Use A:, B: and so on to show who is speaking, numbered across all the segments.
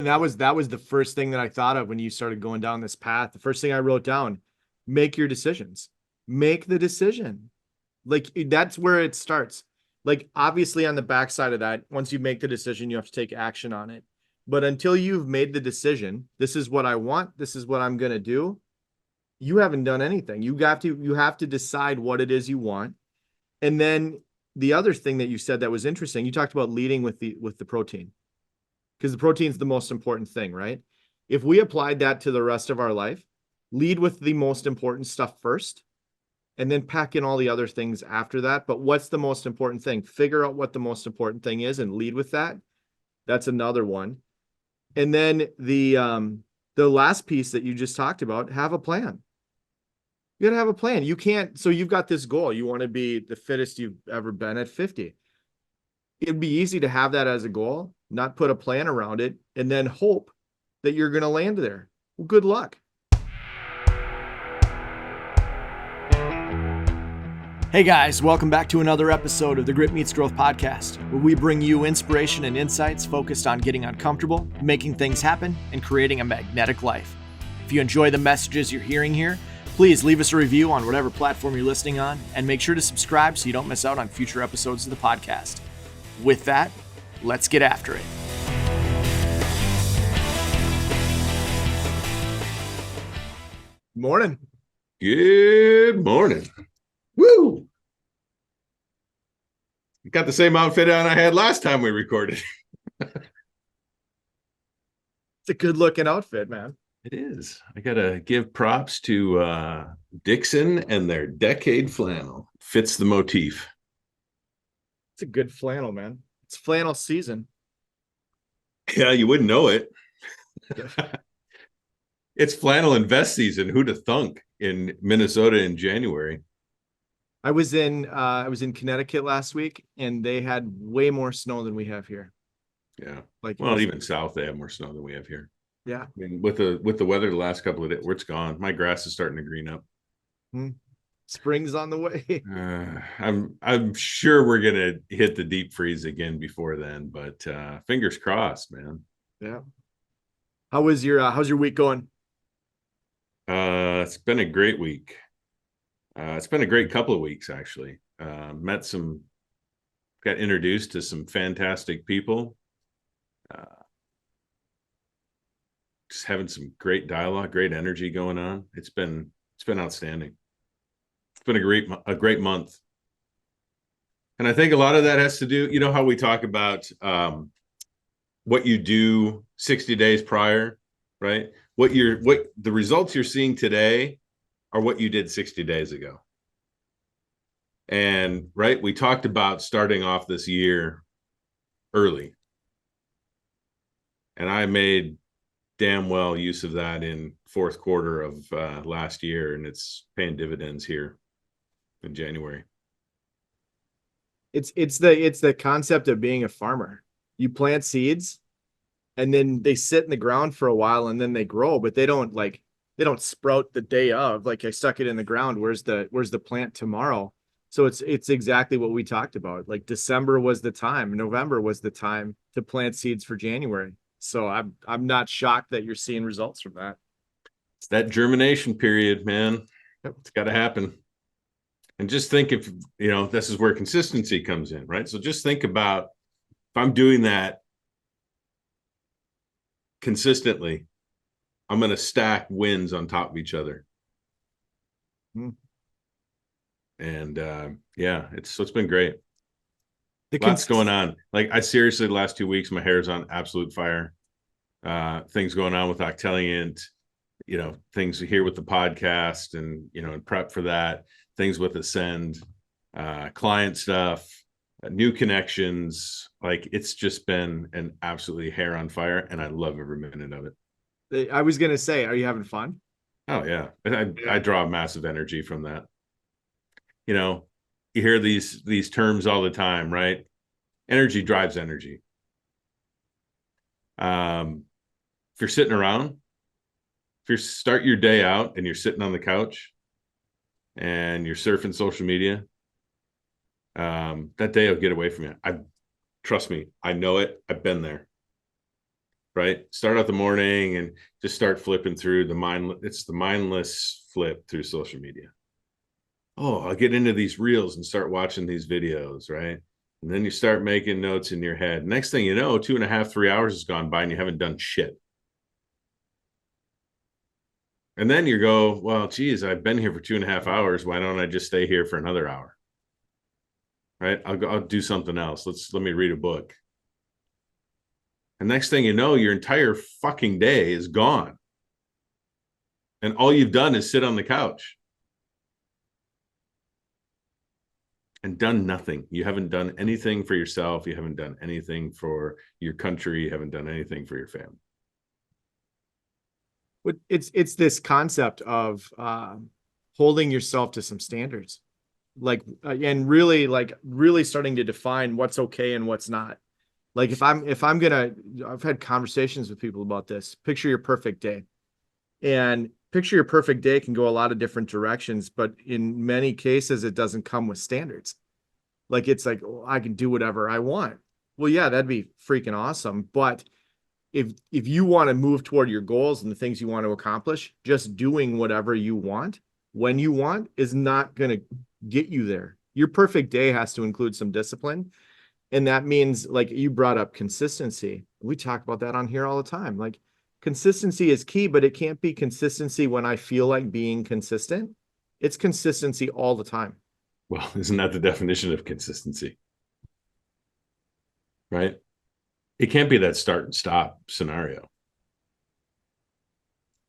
A: And that was the first thing that I thought of when you started going down this path. The first thing I wrote down, make your decisions. Make the decision. Like that's where it starts. Like obviously on the backside of that, once you make the decision, you have to take action on it. But until you've made the decision, this is what I want, this is what I'm going to do, you haven't done anything. You have to decide what it is you want. And then the other thing that you said that was interesting, you talked about leading with the protein. Because the protein's the most important thing, right? If we applied that to the rest of our life, lead with the most important stuff first and then pack in all the other things after that. But what's the most important thing? Figure out what the most important thing is and lead with that. That's another one. And then the last piece that you just talked about, have a plan. You got to have a plan. You can't, so you've got this goal. You want to be the fittest you've ever been at 50. It'd be easy to have that as a goal, not put a plan around it, and then hope that you're going to land there. Well, good luck. Hey guys, welcome back to another episode of the Grit Meets Growth podcast, where we bring you inspiration and insights focused on getting uncomfortable, making things happen, and creating a magnetic life. If you enjoy the messages you're hearing here, please leave us a review on whatever platform you're listening on, and make sure to subscribe so you don't miss out on future episodes of the podcast. With that, let's get after it. Morning.
B: Good morning. Woo! Got the same outfit on I had last time we recorded.
A: It's a good looking outfit, man.
B: It is. I got to give props to Dixon and their decade flannel. Fits the motif.
A: It's a good flannel, man. It's flannel season.
B: Yeah, you wouldn't know it. It's flannel and vest season. Who'd have thunk in Minnesota in January?
A: I was in Connecticut last week, and they had way more snow than we have here.
B: Yeah.
A: Like,
B: well, even south they have more snow than we have here.
A: Yeah.
B: I mean, with the weather the last couple of days, where it's gone. My grass is starting to green up.
A: Spring's on the way.
B: I'm sure we're gonna hit the deep freeze again before then, but fingers crossed, man.
A: Yeah. How's your week going?
B: It's been a great week. It's been a great couple of weeks, actually. Got introduced to some fantastic people. Just having some great dialogue, great energy going on. It's been outstanding. It's been a great month. And I think a lot of that has to do, you know, how we talk about what you do 60 days prior, right? What the results you're seeing today are what you did 60 days ago. And right, we talked about starting off this year early. And I made damn well use of that in fourth quarter of last year, and it's paying dividends here in January.
A: It's the concept of being a farmer. You plant seeds and then they sit in the ground for a while and then they grow, but they don't sprout the day of, like, I stuck it in the ground. Where's the plant tomorrow? So it's exactly what we talked about. Like December was the time, November was the time to plant seeds for January. So I'm not shocked that you're seeing results from that.
B: It's that germination period, man.
A: Yep.
B: It's got to happen. And just think, if, you know, this is where consistency comes in, right? So just think about, if I'm doing that consistently, I'm going to stack wins on top of each other. And yeah, it's been great. Lots going on. Like, I seriously, the last 2 weeks, my hair's on absolute fire. Things going on with Octelliant, you know, things here with the podcast and, you know, and prep for that, things with Ascend, client stuff, new connections. Like, it's just been an absolutely hair on fire, and I love every minute of it.
A: I was going to say, are you having fun?
B: Oh yeah. I draw massive energy from that. You know, you hear these terms all the time, right? Energy drives energy. If you're sitting around, if you start your day out and you're sitting on the couch and you're surfing social media, that day will get away from you. Trust me, I know it. I've been there. right? Start out the morning and just start flipping through it's the mindless flip through social media. Oh, I'll get into these reels and start watching these videos, right? And then you start making notes in your head. Next thing you know, 2.5, 3 hours has gone by and you haven't done shit. And then you go, well, geez, I've been here for 2.5 hours. Why don't I just stay here for another hour? Right? I'll do something else. Let me read a book. And next thing you know, your entire fucking day is gone. And all you've done is sit on the couch and done nothing. You haven't done anything for yourself. You haven't done anything for your country. You haven't done anything for your family.
A: But it's this concept of holding yourself to some standards, like and really starting to define what's okay and what's not. Like if I'm gonna, I've had conversations with people about this. Picture your perfect day, and picture your perfect day can go a lot of different directions, but in many cases it doesn't come with standards. Like it's like, oh, I can do whatever I want. Well, yeah, that'd be freaking awesome, but if you want to move toward your goals and the things you want to accomplish, just doing whatever you want when you want is not going to get you there. Your perfect day has to include some discipline. And that means, like you brought up, consistency. We talk about that on here all the time. Like consistency is key, but it can't be consistency when I feel like being consistent. It's consistency all the time.
B: Well, isn't that the definition of consistency? Right? It can't be that start and stop scenario.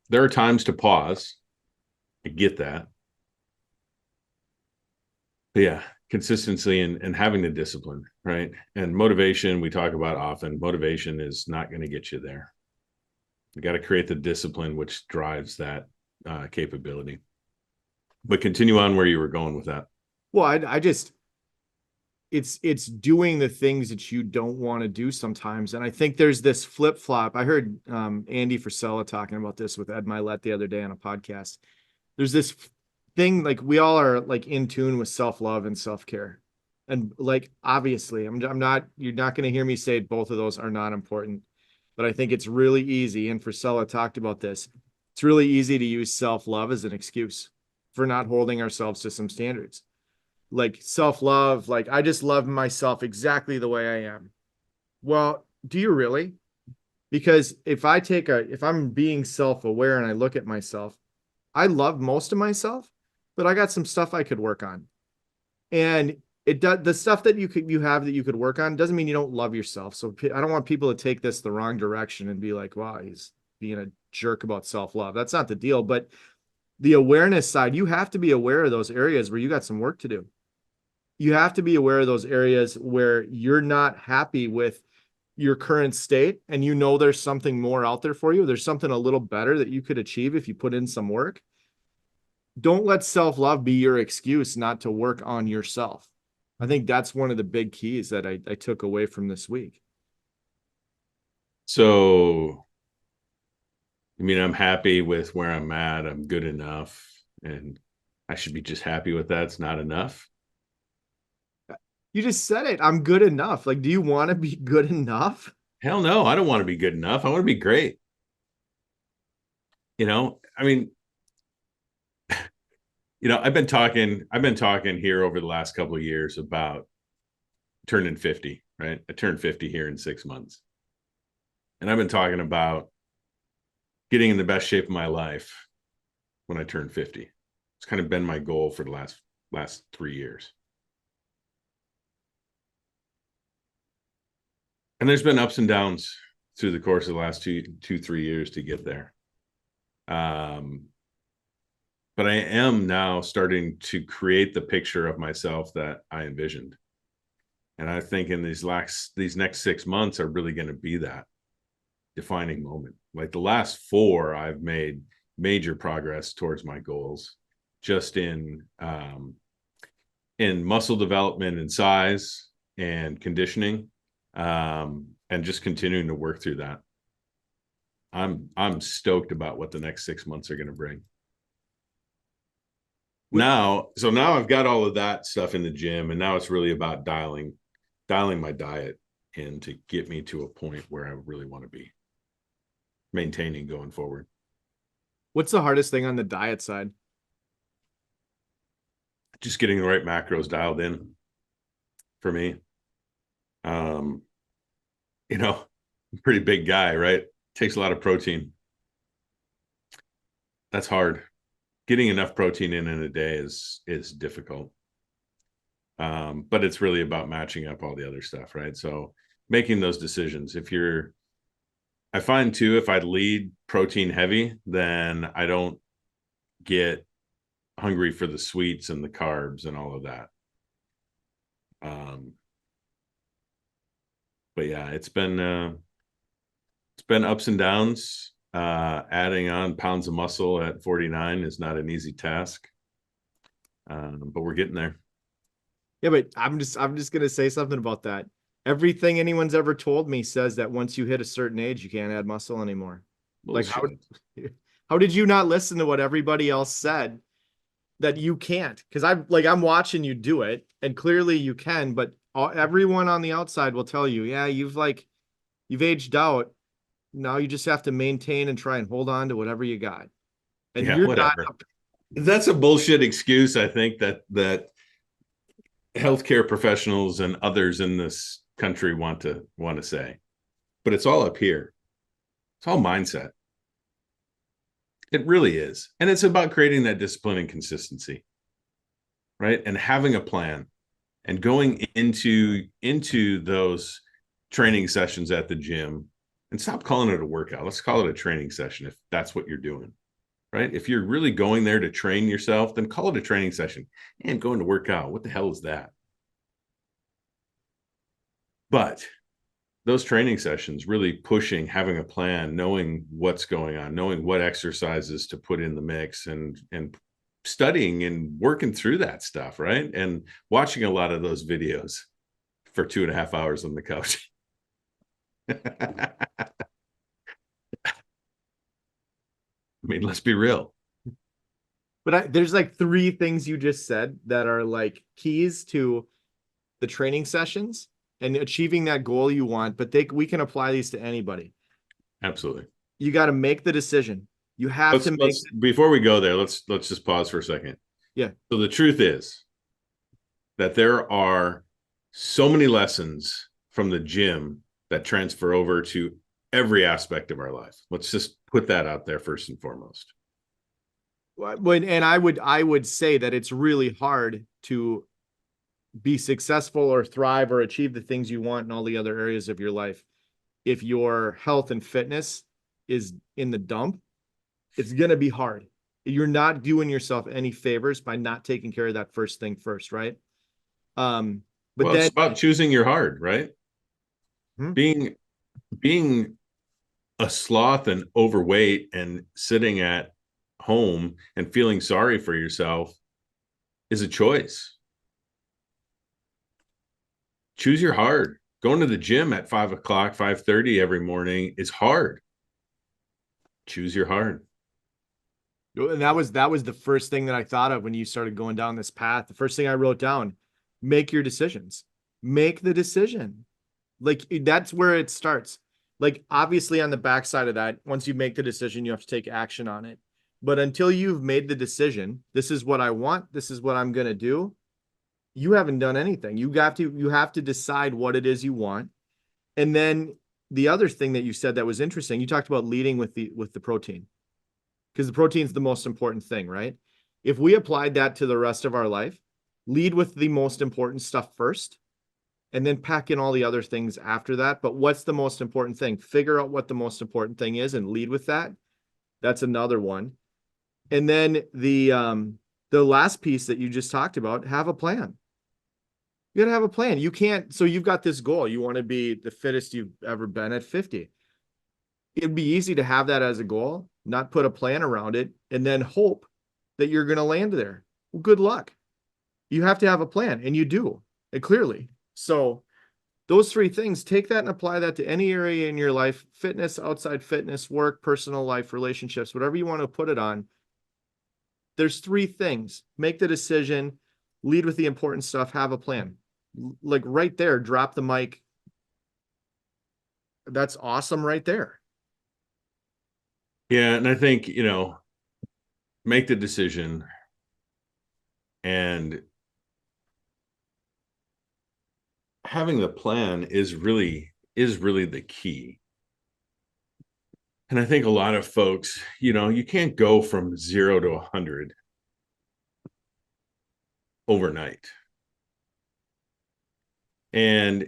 B: There are times to pause. I get that. But yeah, consistency and having the discipline, right? And motivation, we talk about often. Motivation is not going to get you there. You got to create the discipline which drives that capability. But continue on where you were going with that.
A: Well, I just, it's doing the things that you don't want to do sometimes. And I think there's this flip flop. I heard Andy Frisella talking about this with Ed Milet the other day on a podcast. There's this thing, like we all are like in tune with self-love and self-care. And like obviously, I'm not, you're not going to hear me say both of those are not important. But I think it's really easy, and Frisella talked about this. It's really easy to use self-love as an excuse for not holding ourselves to some standards. Like self-love, like I just love myself exactly the way I am. Well, do you really? Because if I'm being self-aware and I look at myself, I love most of myself, but I got some stuff I could work on. And it does, the stuff that you have that you could work on doesn't mean you don't love yourself. So I don't want people to take this the wrong direction and be like, wow, he's being a jerk about self-love. That's not the deal. But the awareness side, you have to be aware of those areas where you got some work to do. You have to be aware of those areas where you're not happy with your current state and you know there's something more out there for you. There's something a little better that you could achieve if you put in some work. Don't let self-love be your excuse not to work on yourself. I think that's one of the big keys that I took away from this week.
B: So, I mean, I'm happy with where I'm at. I'm good enough. And I should be just happy with that. It's not enough.
A: You just said it. I'm good enough. Like, do you want to be good enough?
B: Hell no, I don't want to be good enough. I want to be great. I mean, I've been talking here over the last couple of years about turning 50, right? I turned 50 here in 6 months. And I've been talking about getting in the best shape of my life when I turn 50. It's kind of been my goal for the last 3 years. And there's been ups and downs through the course of the last 3 years to get there. But I am now starting to create the picture of myself that I envisioned. And I think in these next 6 months are really going to be that defining moment. Like the last 4, I've made major progress towards my goals, just in muscle development and size and conditioning, and just continuing to work through that. I'm stoked about what the next 6 months are going to bring. Now I've got all of that stuff in the gym, and now it's really about dialing my diet in to get me to a point where I really want to be. maintaining going forward.
A: What's the hardest thing on the diet side?
B: Just getting the right macros dialed in for me. Um, you know, pretty big guy, right? Takes a lot of protein. That's hard. Getting enough protein in a day is difficult. But it's really about matching up all the other stuff, right? So making those decisions. I find too, if I lead protein heavy, then I don't get hungry for the sweets and the carbs and all of that. But yeah, it's been ups and downs. Adding on pounds of muscle at 49 is not an easy task. But we're getting there.
A: Yeah, but I'm just gonna say something about that. Everything anyone's ever told me says that once you hit a certain age, you can't add muscle anymore. Like how did you not listen to what everybody else said that you can't? Because I'm watching you do it, and clearly you can, but everyone on the outside will tell you, yeah, you've aged out. Now you just have to maintain and try and hold on to whatever you got. And
B: Yeah,
A: you're
B: whatever.
A: not.
B: That's a bullshit excuse, I think, that healthcare professionals and others in this country want to say. But it's all up here. It's all mindset. It really is. And it's about creating that discipline and consistency, right? And having a plan and going into those training sessions at the gym, and stop calling it a workout. Let's call it a training session if that's what you're doing, right? If you're really going there to train yourself, then call it a training session. And going to work out, what the hell is that? But those training sessions, really pushing, having a plan, knowing what's going on, knowing what exercises to put in the mix, and studying and working through that stuff, right? And watching a lot of those videos for 2.5 hours on the couch. I mean, let's be real.
A: But there's like three things you just said that are like keys to the training sessions and achieving that goal you want, but we can apply these to anybody.
B: Absolutely.
A: You got to make the decision. You have to make.
B: Before we go there, let's just pause for a second.
A: Yeah.
B: So the truth is that there are so many lessons from the gym that transfer over to every aspect of our life. Let's just put that out there first and foremost.
A: And I would say that it's really hard to be successful or thrive or achieve the things you want in all the other areas of your life if your health and fitness is in the dump. It's going to be hard. You're not doing yourself any favors by not taking care of that first thing first, right? But
B: well, it's about choosing your hard, right? Being a sloth and overweight and sitting at home and feeling sorry for yourself is a choice. Choose your hard. Going to the gym at 5 o'clock, 5:30 every morning is hard. Choose your hard.
A: And that was the first thing that I thought of when you started going down this path. The first thing I wrote down, make your decisions. Make the decision. Like that's where it starts. Like obviously on the backside of that, once you make the decision, you have to take action on it. But until you've made the decision, this is what I want, this is what I'm going to do, you haven't done anything. You have to decide what it is you want. And then the other thing that you said that was interesting, you talked about leading with the protein. Because the protein is the most important thing, right? If we applied that to the rest of our life, lead with the most important stuff first, and then pack in all the other things after that. But what's the most important thing? Figure out what the most important thing is and lead with that. That's another one. And then the last piece that you just talked about, have a plan. You got to have a plan. You can't, so you've got this goal. You want to be the fittest you've ever been at 50. It'd be easy to have that as a goal, not put a plan around it, and then hope that you're going to land there. Well, good luck. You have to have a plan, and you do, and clearly. So those three things, take that and apply that to any area in your life, fitness, outside fitness, work, personal life, relationships, whatever you want to put it on. There's three things. Make the decision, lead with the important stuff, have a plan. Like right there, drop the mic. That's awesome right there.
B: Yeah, and I think, make the decision, and having the plan is really the key. And I think a lot of folks, you can't go from 0 to 100 overnight. And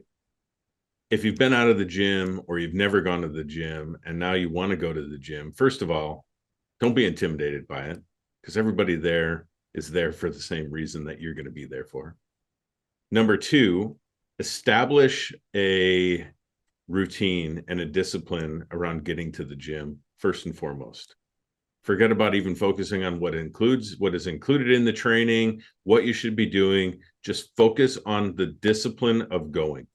B: if you've been out of the gym or you've never gone to the gym and now you want to go to the gym, first of all, don't be intimidated by it, because everybody there is there for the same reason that you're going to be there for. Number two, establish a routine and a discipline around getting to the gym first and foremost. Forget about even focusing on what is included in the training, what you should be doing. Just focus on the discipline of going.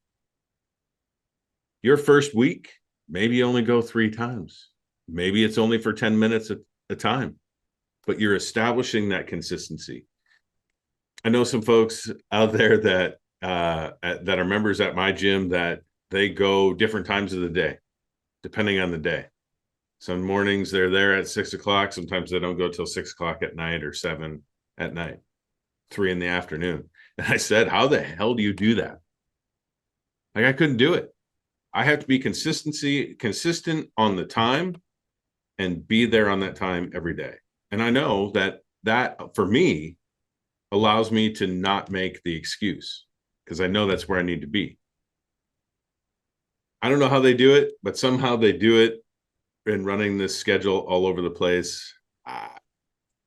B: Your first week, maybe you only go 3 times. Maybe it's only for 10 minutes at a time, but you're establishing that consistency. I know some folks out there that are members at my gym that they go different times of the day, depending on the day. Some mornings they're there at 6 o'clock. Sometimes they don't go till 6 o'clock at night, or 7 at night, 3 in the afternoon. And I said, how the hell do you do that? Like, I couldn't do it. I have to be consistent on the time and be there on that time every day. And I know that for me allows me to not make the excuse, because I know that's where I need to be. I don't know how they do it, but somehow they do it in running this schedule all over the place. I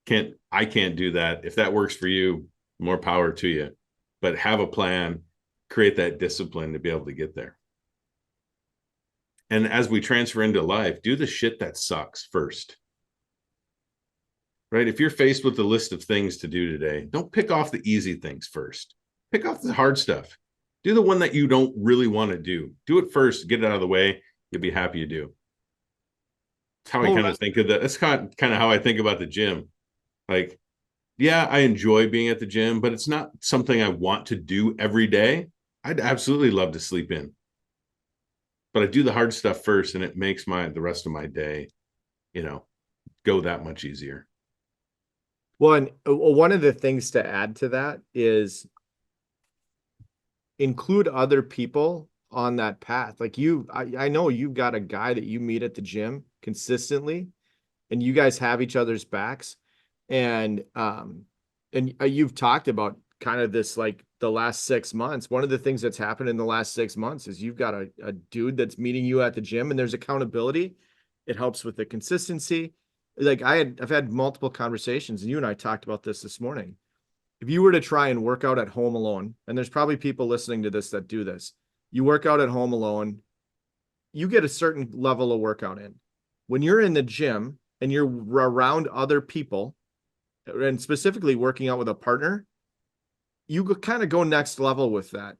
B: can't do that. If that works for you, more power to you. But have a plan, create that discipline to be able to get there. And as we transfer into life, do the shit that sucks first. Right? If you're faced with a list of things to do today, don't pick off the easy things first. Pick off the hard stuff. Do the one that you don't really want to do. Do it first, get it out of the way. You'll be happy you do. That's how I kind of think of that. That's kind of how I think about the gym. Like, yeah, I enjoy being at the gym, but it's not something I want to do every day. I'd absolutely love to sleep in, but I do the hard stuff first, and it makes the rest of my day, go that much easier.
A: Well, and one of the things to add to that is include other people on that path. Like I know you've got a guy that you meet at the gym consistently, and you guys have each other's backs. And you've talked about kind of this, like the last 6 months. One of the things that's happened in the last 6 months is you've got a dude that's meeting you at the gym, and there's accountability. It helps with the consistency. Like I've had multiple conversations, and you and I talked about this morning. If you were to try and work out at home alone, and there's probably people listening to this that do this, you work out at home alone, you get a certain level of workout in. When you're in the gym and you're around other people, and specifically working out with a partner, you kind of go next level with that.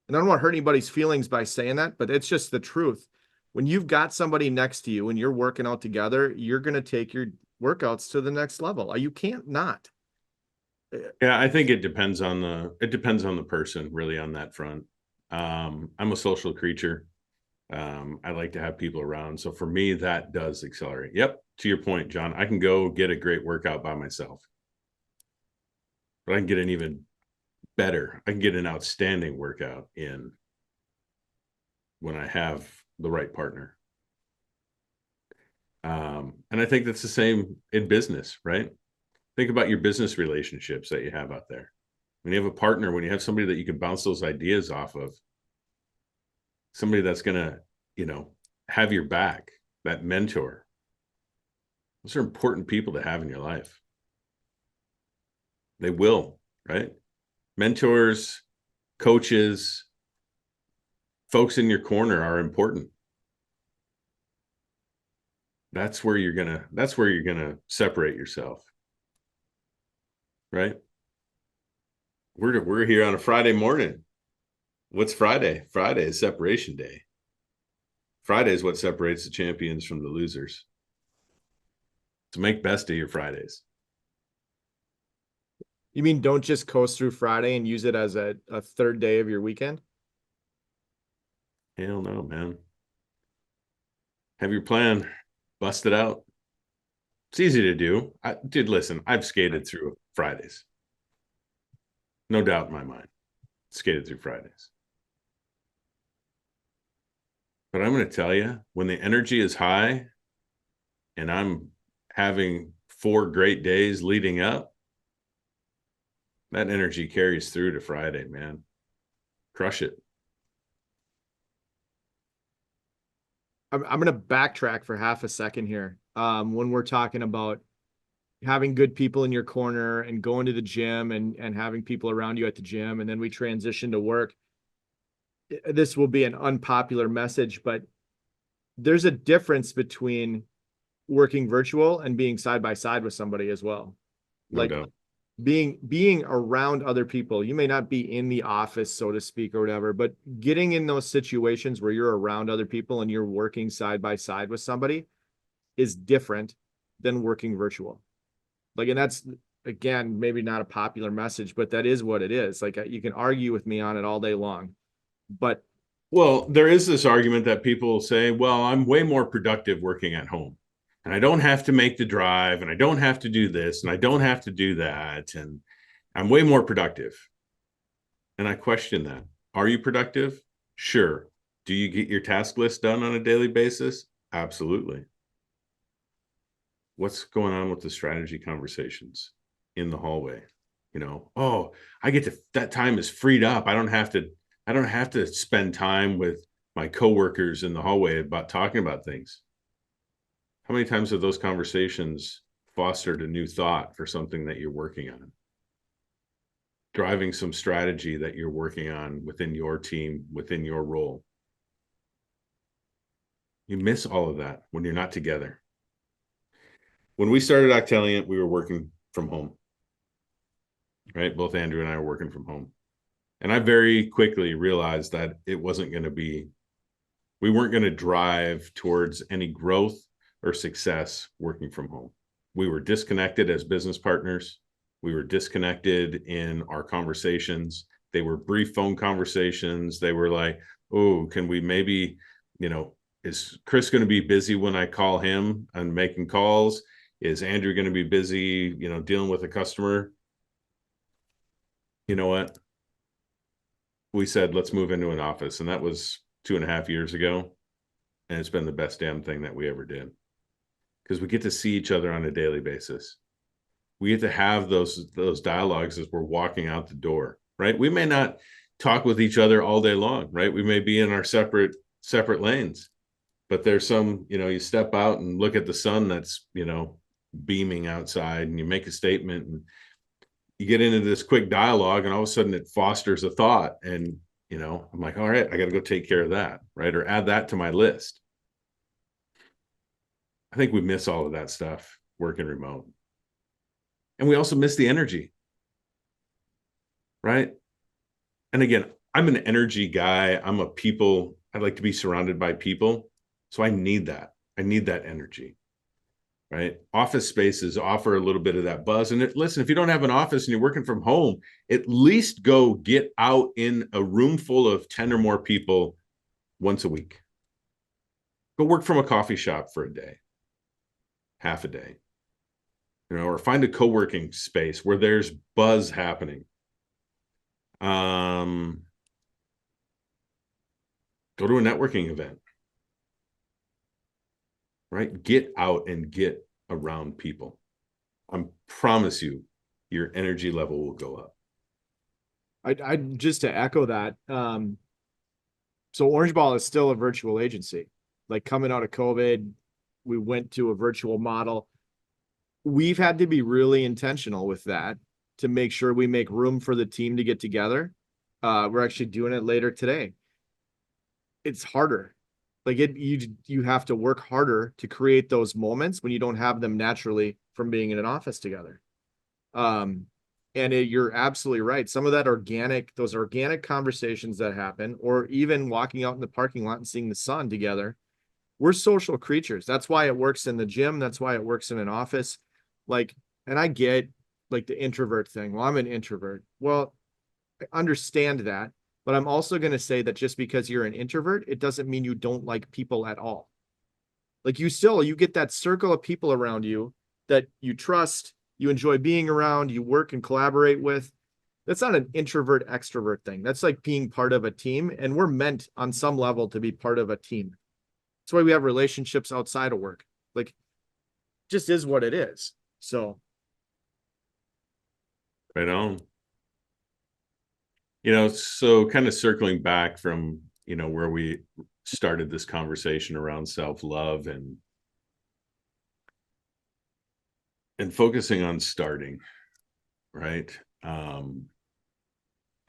A: And I don't want to hurt anybody's feelings by saying that, but it's just the truth. When you've got somebody next to you and you're working out together, you're going to take your workouts to the next level. You can't not.
B: Yeah, I think it depends on the person, really, on that front. I'm a social creature. I like to have people around. So for me, that does accelerate. Yep. To your point, John, I can go get a great workout by myself, but I can get an even better. I can get an outstanding workout in when I have the right partner. And I think that's the same in business, right? Think about your business relationships that you have out there. When you have a partner, when you have somebody that you can bounce those ideas off of, somebody that's going to, have your back, that mentor. Those are important people to have in your life. They will, right? Mentors, coaches, folks in your corner are important. That's where you're gonna separate yourself. Right? We're here on a Friday morning. What's Friday? Friday is separation day. Friday is what separates the champions from the losers. So make best of your Fridays.
A: You mean don't just coast through Friday and use it as a third day of your weekend?
B: Hell no, man. Have your plan. Bust it out. It's easy to do. Dude, listen, I've skated through Fridays. No doubt in my mind. Skated through Fridays. But I'm going to tell you, when the energy is high and I'm having 4 great days leading up, that energy carries through to Friday, man. Crush it.
A: I'm going to backtrack for half a second here. When we're talking about having good people in your corner and going to the gym and having people around you at the gym, and then we transition to work. This will be an unpopular message, but there's a difference between working virtual and being side by side with somebody as well.
B: No
A: Like
B: doubt.
A: being around other people. You may not be in the office, so to speak, or whatever, but getting in those situations where you're around other people and you're working side by side with somebody is different than working virtual. Like, and that's, again, maybe not a popular message, but that is what it is. Like, you can argue with me on it all day long, but
B: Well, there is this argument that people say, well, I'm way more productive working at home. And I don't have to make the drive, and I don't have to do this, and I don't have to do that. And I'm way more productive. And I question that. Are you productive? Sure. Do you get your task list done on a daily basis? Absolutely. What's going on with the strategy conversations in the hallway? Oh, I get to, that time is freed up. I don't have to spend time with my coworkers in the hallway about talking about things. How many times have those conversations fostered a new thought for something that you're working on? Driving some strategy that you're working on within your team, within your role. You miss all of that when you're not together. When we started Octaliant, we were working from home, right? Both Andrew and I were working from home. And I very quickly realized that it wasn't going to be, we weren't going to drive towards any growth or success working from home. We were disconnected as business partners. We were disconnected in our conversations. They were brief phone conversations. They were like, oh, can we maybe, is Chris going to be busy when I call him and making calls? Is Andrew going to be busy, dealing with a customer? You know what? We said, let's move into an office. And that was 2.5 years ago. And it's been the best damn thing that we ever did, because we get to see each other on a daily basis. We get to have those dialogues as we're walking out the door, right? We may not talk with each other all day long, right? We may be in our separate lanes, but there's some, you step out and look at the sun that's, beaming outside, and you make a statement, and you get into this quick dialogue, and all of a sudden it fosters a thought. And, I'm like, all right, I got to go take care of that, right? Or add that to my list. I think we miss all of that stuff working remote. And we also miss the energy, right? And again, I'm an energy guy. I like to be surrounded by people. So I need that. I need that energy, right? Office spaces offer a little bit of that buzz. And listen, if you don't have an office and you're working from home, at least go get out in a room full of 10 or more people once a week. Go work from a coffee shop for a day, half a day, or find a co-working space where there's buzz happening. Go to a networking event, right? Get out and get around people. I promise you, your energy level will go up.
A: I just to echo that. So Orange Ball is still a virtual agency. Like, coming out of COVID, we went to a virtual model. We've had to be really intentional with that to make sure we make room for the team to get together. We're actually doing it later today. It's harder. Like, you have to work harder to create those moments when you don't have them naturally from being in an office together. You're absolutely right. Some of those organic conversations that happen, or even walking out in the parking lot and seeing the sun together, we're social creatures. That's why it works in the gym. That's why it works in an office. Like, and I get like the introvert thing. Well, I'm an introvert. Well, I understand that, but I'm also going to say that just because you're an introvert, it doesn't mean you don't like people at all. Like, you get that circle of people around you that you trust, you enjoy being around, you work and collaborate with. That's not an introvert extrovert thing. That's like being part of a team. And we're meant on some level to be part of a team. That's why we have relationships outside of work. Like, just is what it is. So,
B: Right on. So kind of circling back from, where we started this conversation around self-love and focusing on starting, right?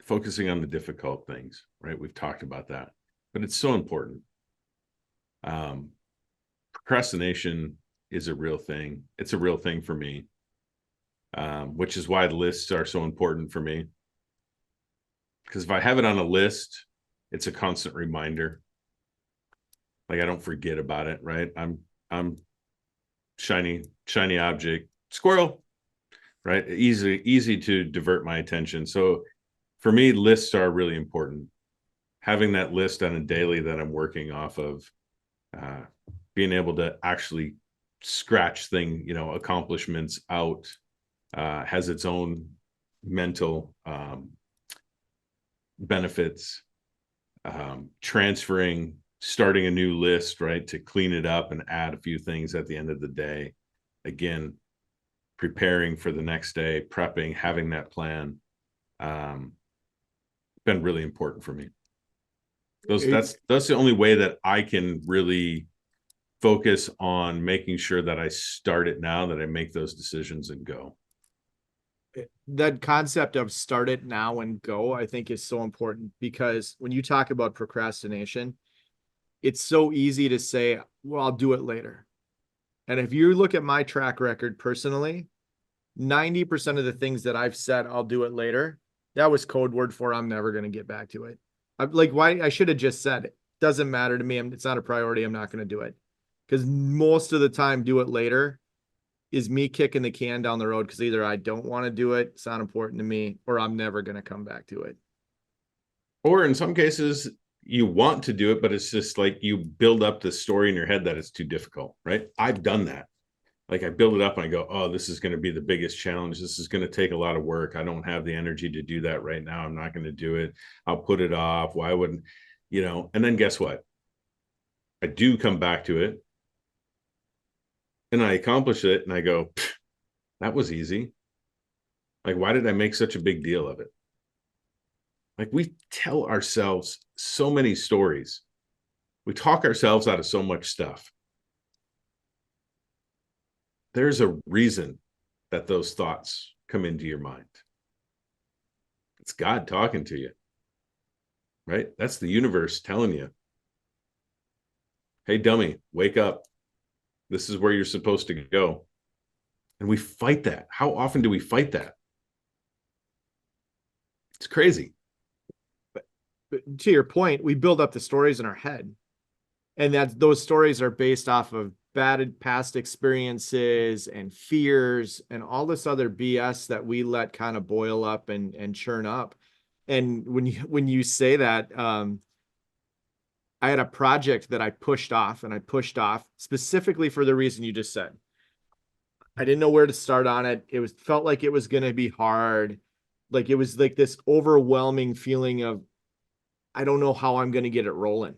B: Focusing on the difficult things, right? We've talked about that, but it's so important. Procrastination is a real thing. It's a real thing for me, which is why the lists are so important for me. Because if I have it on a list, it's a constant reminder. Like I don't forget about it, right? I'm shiny object, squirrel, right? Easy to divert my attention. So for me, lists are really important. Having that list on a daily that I'm working off of, being able to actually scratch accomplishments out, has its own mental benefits. Transferring, starting a new list, right, to clean it up and add a few things at the end of the day. Again, preparing for the next day, prepping, having that plan, been really important for me. That's the only way that I can really focus on making sure that I start it now, that I make those decisions and go.
A: that concept of start it now and go, I think, is so important, because when you talk about procrastination, it's so easy to say, well, I'll do it later. And if you look at my track record personally, 90% of the things that I've said I'll do it later, that was code word for I'm never going to get back to it. I'm like, why? I should have just said it. Doesn't matter to me. It's not a priority. I'm not going to do it. Because most of the time, do it later is me kicking the can down the road, because either I don't want to do it, it's not important to me, or I'm never going to come back to it.
B: Or in some cases, you want to do it, but it's just like you build up the story in your head that it's too difficult, right? I've done that. Like I build it up and I go, oh, this is going to be the biggest challenge. This is going to take a lot of work. I don't have the energy to do that right now. I'm not going to do it. I'll put it off. Why wouldn't, and then guess what? I do come back to it and I accomplish it and I go, that was easy. Like, why did I make such a big deal of it? Like we tell ourselves so many stories. We talk ourselves out of so much stuff. There's a reason that those thoughts come into your mind. It's God talking to you, right? That's the universe telling you, hey, dummy, wake up. This is where you're supposed to go. And we fight that. How often do we fight that? It's crazy.
A: But to your point, we build up the stories in our head. And that those stories are based off of bad past experiences and fears and all this other BS that we let kind of boil up and churn up. And when you say that, I had a project that I pushed off, and I pushed off specifically for the reason you just said. I didn't know where to start on it. It felt like it was going to be hard. Like it was like this overwhelming feeling of, I don't know how I'm going to get it rolling.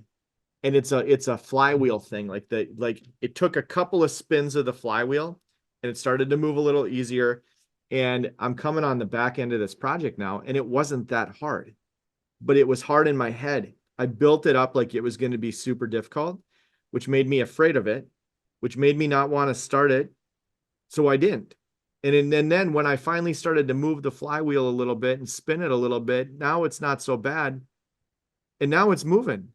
A: And it's a flywheel thing. Like it took a couple of spins of the flywheel and it started to move a little easier. And I'm coming on the back end of this project now, and it wasn't that hard, but it was hard in my head. I built it up like it was going to be super difficult, which made me afraid of it, which made me not want to start it. So I didn't. And then when I finally started to move the flywheel a little bit and spin it a little bit, now it's not so bad. And now it's moving.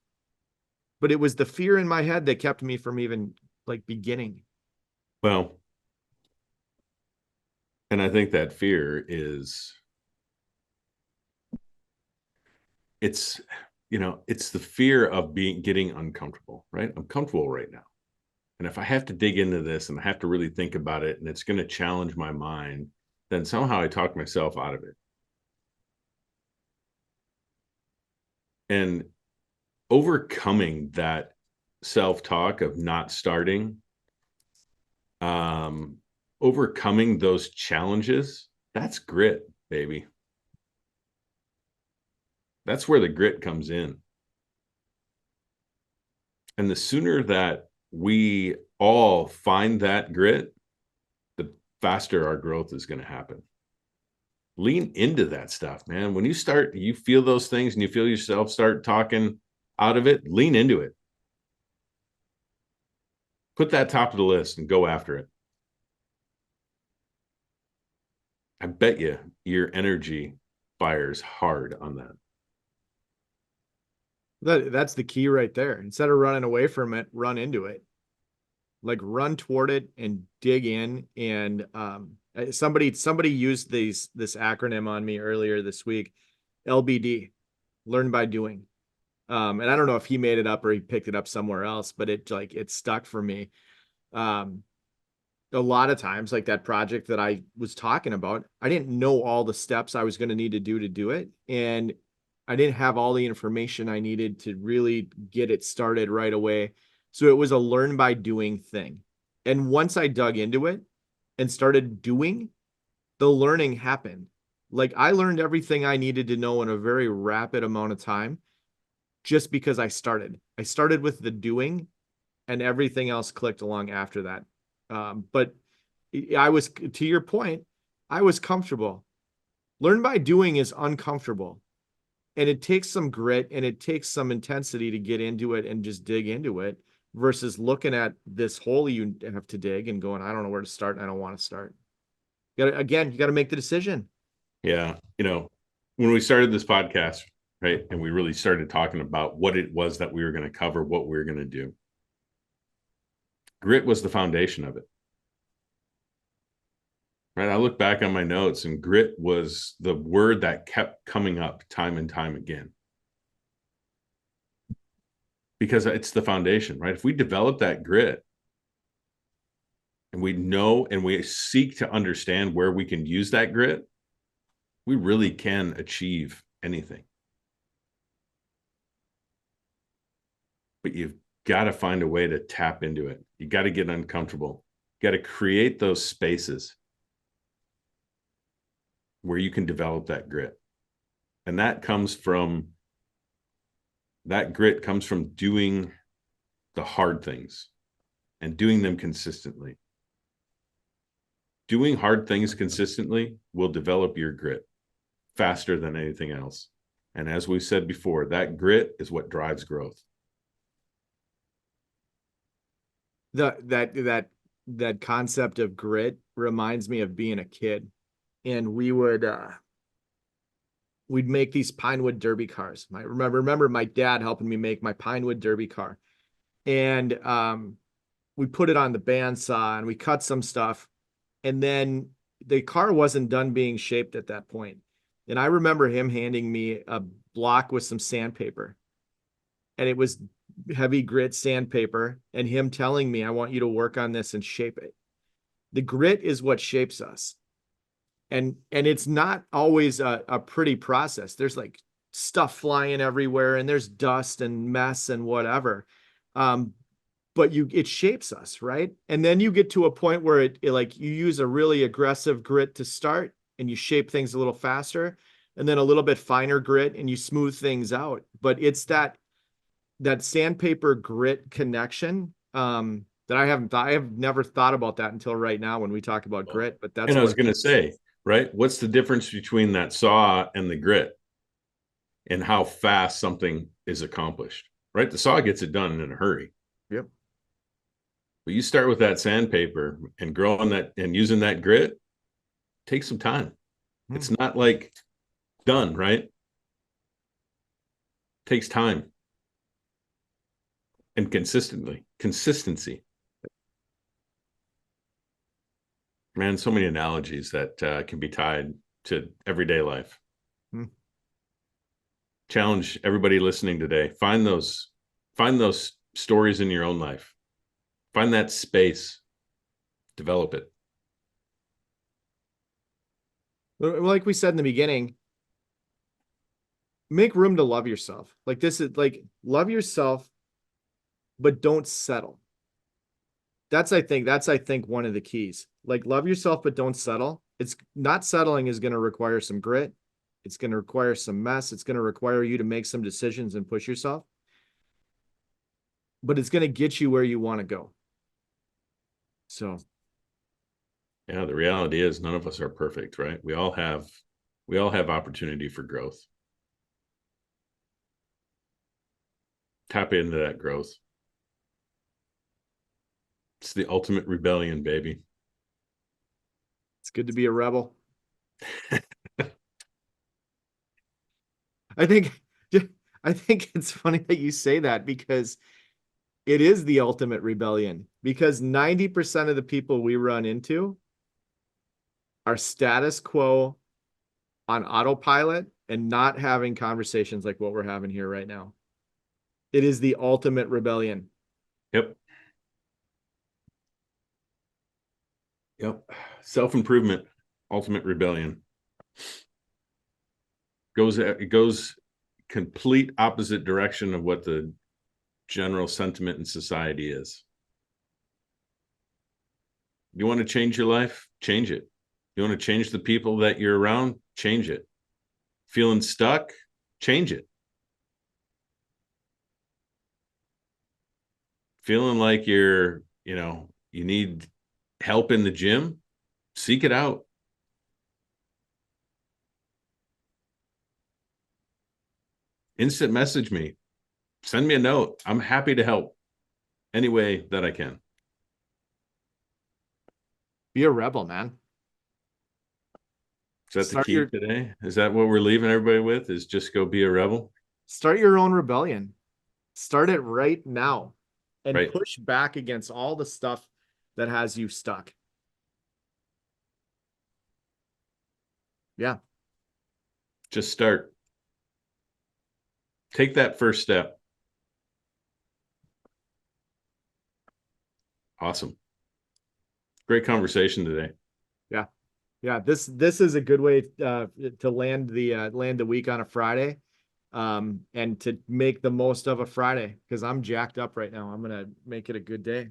A: But it was the fear in my head that kept me from even like beginning.
B: Well, and I think that fear is, it's the fear of getting uncomfortable, right? I'm comfortable right now. And if I have to dig into this and I have to really think about it and it's going to challenge my mind, then somehow I talk myself out of it. And overcoming that self-talk of not starting, overcoming those challenges, that's grit, baby. That's where the grit comes in. And the sooner that we all find that grit, the faster our growth is going to happen. Lean into that stuff, man. When you feel those things and you feel yourself start talking out of it, lean into it. Put that top of the list and go after it. I bet you your energy fires hard on that.
A: That's the key right there. Instead of running away from it, run into it. Like run toward it and dig in. And somebody used this acronym on me earlier this week, LBD, learn by doing. And I don't know if he made it up or he picked it up somewhere else, but it stuck for me. A lot of times, like that project that I was talking about, I didn't know all the steps I was going to need to do it. And I didn't have all the information I needed to really get it started right away. So it was a learn by doing thing. And once I dug into it and started doing, the learning happened. Like I learned everything I needed to know in a very rapid amount of time just because I started. I started with the doing and everything else clicked along after that. But I was, to your point, I was comfortable. Learn by doing is uncomfortable. And it takes some grit and it takes some intensity to get into it and just dig into it versus looking at this hole you have to dig and going, I don't know where to start and I don't want to start. You got to make the decision.
B: Yeah. When we started this podcast, right, and we really started talking about what it was that we were going to cover, what we were going to do, grit was the foundation of it. Right. I look back on my notes and grit was the word that kept coming up time and time again. Because it's the foundation, right? If we develop that grit and we know and we seek to understand where we can use that grit, we really can achieve anything. But you've got to find a way to tap into it. You got to get uncomfortable. You got to create those spaces where you can develop that grit. And that grit comes from doing the hard things and doing them consistently. Doing hard things consistently will develop your grit faster than anything else. And as we said before, that grit is what drives growth.
A: That concept of grit reminds me of being a kid. And we'd make these Pinewood Derby cars. I remember my dad helping me make my Pinewood Derby car. And we put it on the bandsaw and we cut some stuff. And then the car wasn't done being shaped at that point. And I remember him handing me a block with some sandpaper. And it was heavy grit sandpaper and him telling me, I want you to work on this and shape it. The grit is what shapes us. And it's not always a pretty process. There's like stuff flying everywhere and there's dust and mess and whatever. But it shapes us, right? And then you get to a point where it like you use a really aggressive grit to start and you shape things a little faster and then a little bit finer grit and you smooth things out. But it's that sandpaper grit connection that I have never thought about that until right now when we talk about grit, but that's
B: and I
A: what
B: was going to say, right? What's the difference between that saw and the grit and how fast something is accomplished, right? The saw gets it done in a hurry.
A: Yep.
B: But you start with that sandpaper and growing that and using that grit takes some time. It's not like done, right? Takes time and consistency. Man, so many analogies that can be tied to everyday life. Challenge everybody listening today. Find those stories in your own life. Find that space. Develop it.
A: Like we said in the beginning, make room to love yourself. Like this is like love yourself, but don't settle. That's I think one of the keys. Like, love yourself, but don't settle. It's not settling is going to require some grit. It's going to require some mess. It's going to require you to make some decisions and push yourself. But it's going to get you where you want to go. So,
B: yeah, the reality is none of us are perfect, right? We all have opportunity for growth. Tap into that growth. It's the ultimate rebellion, baby.
A: It's good to be a rebel. I think it's funny that you say that, because it is the ultimate rebellion, because 90% of the people we run into are status quo on autopilot and not having conversations like what we're having here right now. It is the ultimate rebellion.
B: Yep. Self-improvement, ultimate rebellion. It goes complete opposite direction of what the general sentiment in society is. You want to change your life? Change it. You want to change the people that you're around? Change it. Feeling stuck? Change it. Feeling like you need help in the gym? Seek it out. Instant message me. Send me a note. I'm happy to help any way that I can.
A: Be a rebel, man.
B: Is that the key today? Is that what we're leaving everybody with? Is just go be a rebel?
A: Start your own rebellion. Start it right now and
B: Right.
A: push back against all the stuff that has you stuck. Yeah.
B: Just start. Take that first step. Awesome. Great conversation today.
A: Yeah. Yeah. This is a good way to land the week on a Friday. And to make the most of a Friday, because I'm jacked up right now. I'm going to make it a good day.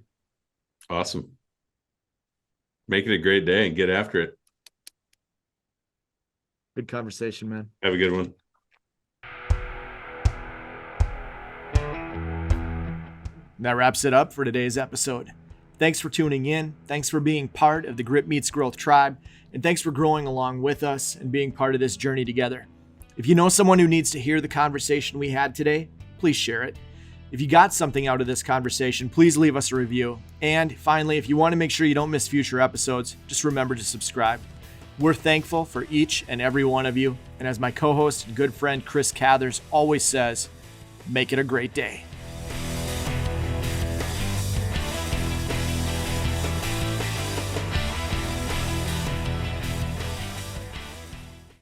B: Awesome. Make it a great day and get after it.
A: Good conversation, man.
B: Have a good one.
A: That wraps it up for today's episode. Thanks for tuning in. Thanks for being part of the Grit Meets Growth tribe. And thanks for growing along with us and being part of this journey together. If you know someone who needs to hear the conversation we had today, please share it. If you got something out of this conversation, please leave us a review. And finally, if you want to make sure you don't miss future episodes, just remember to subscribe. We're thankful for each and every one of you. And as my co-host and good friend Chris Cathers always says, make it a great day.